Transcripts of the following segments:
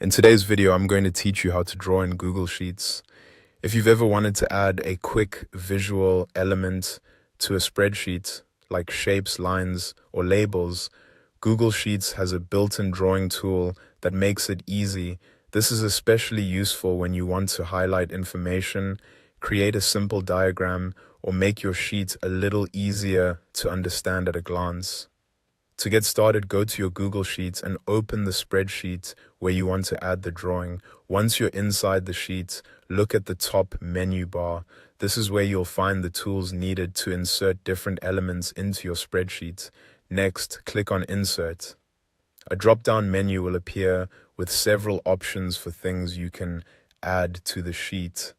In today's video, I'm going to teach you how to draw in Google Sheets. If you've ever wanted to add a quick visual element to a spreadsheet, like shapes, lines, or labels, Google Sheets has a built-in drawing tool that makes it easy. This is especially useful when you want to highlight information, create a simple diagram, or make your sheet a little easier to understand at a glance. To get started, go to your Google Sheets and open the spreadsheet where you want to add the drawing. Once you're inside the sheet, look at the top menu bar. This is where you'll find the tools needed to insert different elements into your spreadsheet. Next, click on Insert. A drop-down menu will appear with several options for things you can add to the sheet.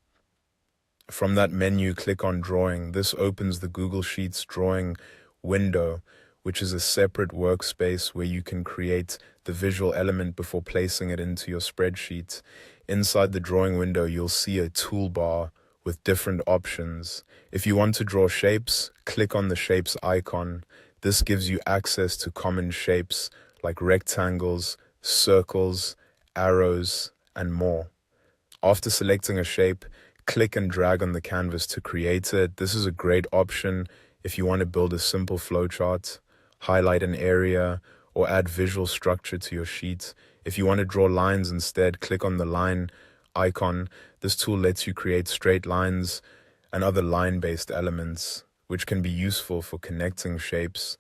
From that menu, click on Drawing. This opens the Google Sheets drawing window, which is a separate workspace where you can create the visual element before placing it into your spreadsheet. Inside the drawing window, you'll see a toolbar with different options. If you want to draw shapes, click on the shapes icon. This gives you access to common shapes like rectangles, circles, arrows, and more. After selecting a shape, click and drag on the canvas to create it. This is a great option if you want to build a simple flowchart, highlight an area, or add visual structure to your sheet. If you want to draw lines instead, click on the line icon. This tool lets you create straight lines and other line-based elements, which can be useful for connecting shapes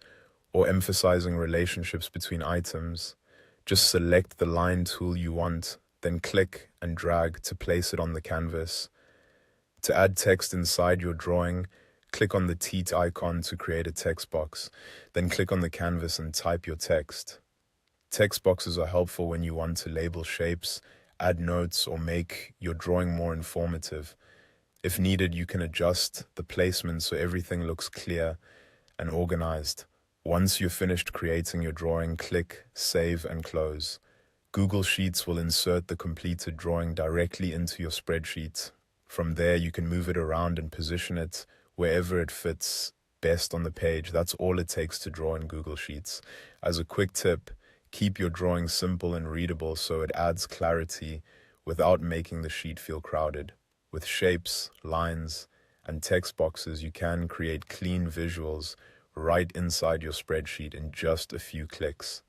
or emphasizing relationships between items. Just select the line tool you want, then click and drag to place it on the canvas. To add text inside your drawing, click on the teet icon to create a text box. Then click on the canvas and type your text. Text boxes are helpful when you want to label shapes, add notes, or make your drawing more informative. If needed, you can adjust the placement so everything looks clear and organized. Once you've finished creating your drawing, click Save and Close. Google Sheets will insert the completed drawing directly into your spreadsheet. From there, you can move it around and position it wherever it fits best on the page. That's all it takes to draw in Google Sheets. As a quick tip, keep your drawing simple and readable so it adds clarity without making the sheet feel crowded. With shapes, lines, and text boxes, you can create clean visuals right inside your spreadsheet in just a few clicks.